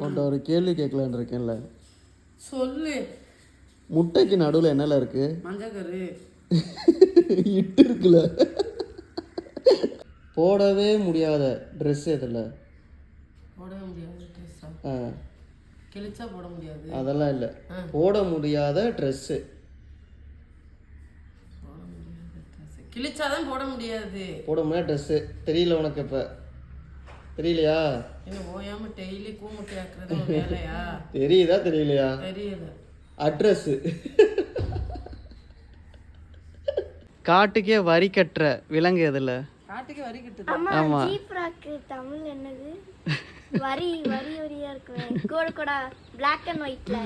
உன்ட்ட ஒரு கேள்வி கேட்கலான்னு இருக்கேன்ல. சொல்லு. முட்டைக்கு நடுவில் என்னல இருக்கு? மஞ்சக்கரு. இட்டு இருக்குல்ல. போடவே முடியாத ட்ரெஸ் எதில்? போடவே முடியாத ட்ரெஸ்ஸா? கிழிச்சா போட முடியாது. அதெல்லாம் இல்லை, போட முடியாத ட்ரெஸ்ஸு. கிழிச்சாதான் போட முடியாது. போட முடியாத ட்ரெஸ்ஸு தெரியல உனக்கு? இப்போ தெரியலையா? இன்னும் ஓயாம டெய்லி கூமுட்டை ஆக்குறது வேலையா? தெரியுதா தெரியலையா? தெரியல. அட்ரஸ்ஸு. காட்டுக்கே வரி கட்டுற விலங்கு எதில்? காட்டுக்கே வரி கட்டுது. ஆமா, ஜீப்ராக்கு தமிழ் என்னது? வரி வரி வரியா இருக்கு. கோடு கோடா black and whiteல.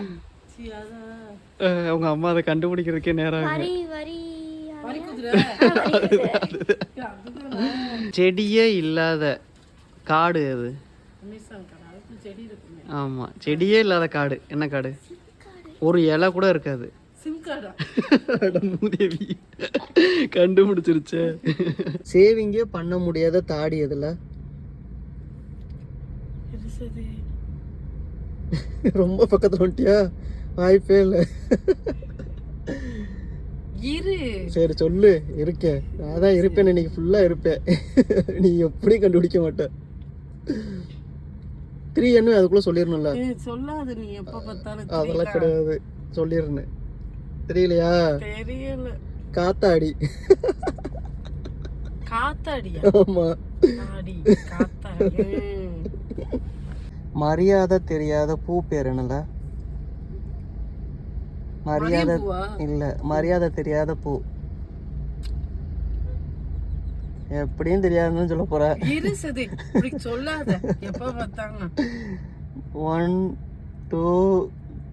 உங்க அம்மா அதை கண்டுபிடிக்கிறதுக்கே நேரம். வரி வரி வரி குதிரை. செடியே இல்லாத காடு எது? செடி இருக்குமே. ஆமா, செடியே இல்லாத காடு என்ன காடு? ஒரு இலை கூட இருக்காது. சிம்காடா? மூதேவி கண்டுபிடிச்சிருச்சே. சேவிங்கே பண்ண முடியாத தாடி எதுல? ரொம்ப பக்கத்துல வந்துட்டியா? வாய்ப்பே இல்லை. இரு. சரி சொல்லு. இருக்கேன், நான் தான் இருப்பேன், இன்னைக்கு ஃபுல்லா இருப்பேன். நீ எப்படி கண்டுபிடிக்க மாட்ட. 3 என்ன அதுக்குள்ள சொல்லிடணும்ல. சொல்லாது, நீ எப்ப பார்த்தாலும். அதெல்லாம் கிடையாது, சொல்லிடுறேன். தெரியலையா? தெரியல. காத்தாடி. காத்தாடியா? ஆமா. காத்தாடி. மரியாதை தெரியாத பூ பேர் என்னல? மரியாதை இல்ல, மரியாதை தெரியாத பூ. எப்படியும் தெரியாதுன்னு சொல்ல போற. சொல்லாத, எப்ப பார்த்தாங்க. 1 2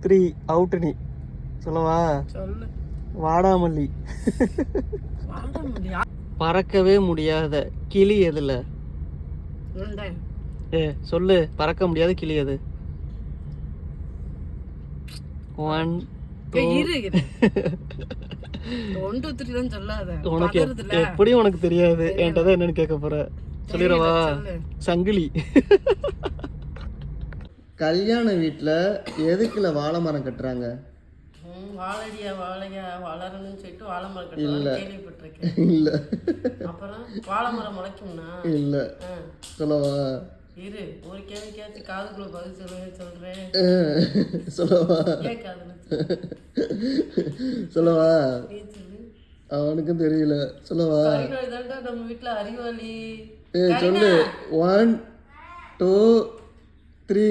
3 அவுட். நீ சொல்லவா? சொல்லு. வாடாமல்லி. பறக்கவே முடியாத கிளி எதுல? சொல்லு, பறக்க முடியாத கிளி எது? 1 2 உனக்கு எப்படி உனக்கு தெரியாது? என்கிட்ட என்னன்னு கேட்க போற? சொல்லிடவா? சங்கிலி. கல்யாண வீட்டுல எதுக்குல வாழை மரம் கட்டுறாங்க? வாழையா வாழையா வளரணும்னு சொல்லிட்டு வாழை மரம் கட்டுறாங்க, கேள்விப்பட்டிருக்கேன். இல்ல. அப்புறம் வாழை மரம் முளைக்கும்னா? இல்ல. சொல்லவா? இரு, ஒரு கேள்விக்காச்சு காதுக்குள்ள பதில் சொல்றேன். சொல்லவா? ஏன் காதுல சொல்லவா? நீ சொல்லு. அவனுக்கும் தெரியல. சொல்லவா? நம்ம வீட்டுல அறிவாளி. சொல்லு. 1 2 3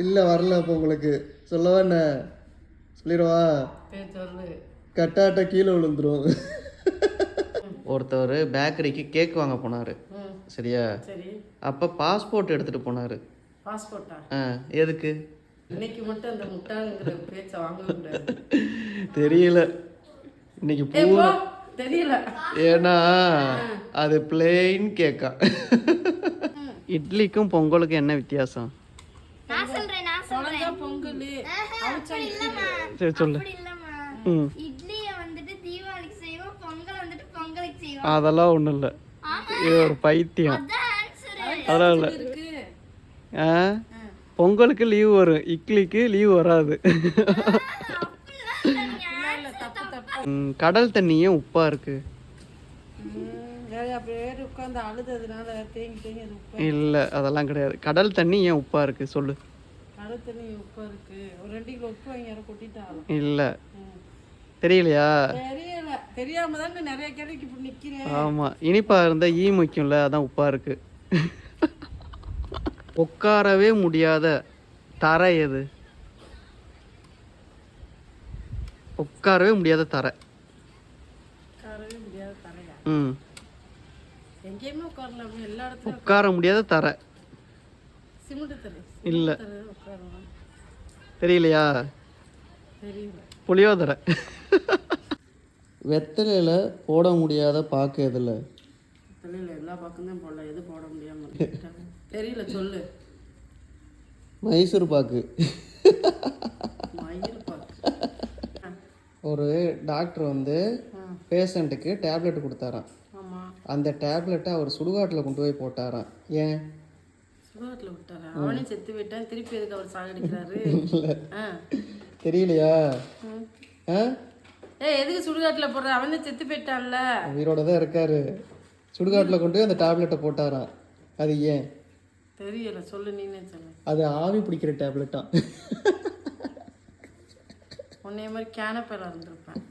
இல்ல, வரல. அப்ப உங்களுக்கு சொல்லவா? என்ன சொல்லிடுவா? சொல்லு. கட்டாட்ட கீழே விழுந்துரும். ஒருத்தவர் பேக்கரிக்கு கேக் வாங்க போனாரு, சரியா? சரி. அப்ப பாஸ்போர்ட் எடுத்துட்டு போனாரு. பாஸ்போர்ட்டா? எதுக்கு? இன்னைக்கு மட்டும் அந்த முட்டாங்கிற பேச்ச வாங்க கூடாது. தெரியல, இன்னைக்கு பூரா தெரியல. ஏன்னா அது பிளெயின் கேக்கா. இட்லிக்கும் பொங்கலுக்கும் என்ன வித்தியாசம்? நான் சொல்றேன். பொங்கல். சரி சொல்லு. இட்லியை வந்துட்டு தீபாவளிக்கு செய்வோம், பொங்கல் வந்துட்டு பொங்கலுக்கு செய்வோம். அதெல்லாம் ஒண்ணும் இல்ல, இது ஒரு பைத்தியம். அதெல்லாம் இல்ல. பொங்கலுக்கு லீவ் வரும், இட்லிக்கு லீவ் வராது. கடல் தண்ணியும் உப்பா இருக்கு? இல்ல, அதெல்லாம் கிடையாது. கடல் தண்ணி ஏன் உப்பா இருக்கு சொல்லு. கடல் தண்ணி உப்பா இருக்கு. ஒரு 2 கிலோ உப்பு வாங்கி யாரோ கொட்டிட்டாங்க. இல்ல, தெரியலையா? தெரியல. தெரியாம தான் நிறைய கேள்விக்கு இப்ப நிக்கிறேன். ஆமா, இனிப்பா இருந்தா ஈ முக்கியம்ல, அதான் உப்பா இருக்கு. உட்காரவே முடியாத தரை எது? உட்காரவே முடியாத தரை. உட்காரவே முடியாத தரையா? எங்கேயுமே உட்காரலாம், எல்லா இடத்துலயும் உட்கார முடியாத தரை. சிமெண்ட் தரை இல்ல. உட்காரலாம். தெரியலையா? தெரியல. புளியோதரை. வெத்தலையில போட முடியாத பாக்கு எதுல? வெத்தலையில எல்லா பாக்கும் தான் போடலாம், எது போட முடியாம தெரியல. சொல்லு. மைசூர் பாக்கு. மயிர் பாக்கு. ஒரு டாக்டர் வந்து பேஷண்ட்டுக்கு டேப்லெட் கொடுத்தாராம். அந்த டேப்லெட்டை அவர் சுடுகாட்டில் கொண்டு போய் போட்டாராம். ஏன்? சுடுகாட்டில் விட்டாரா? அவனே செத்து போயிட்டான், திருப்பி எதுக்கு அவர் சாகடிக்கிறாரு? ஆ தெரியலையா? எதுக்கு சுடுகாட்டில் போடுற? அவனே செத்து போயிட்டான்ல. உயிரோட தான் இருக்காரு. சுடுகாட்டில் கொண்டு போய் அந்த டேப்லெட்டை போட்டாராம். அது ஏன் தெரியல, சொல்லு, நீனே சொல்லு. அது ஆவி பிடிக்கிற டேப்லெட்டா? உன்னைய மாதிரி கேனப்பையில் இருந்திருப்பேன்.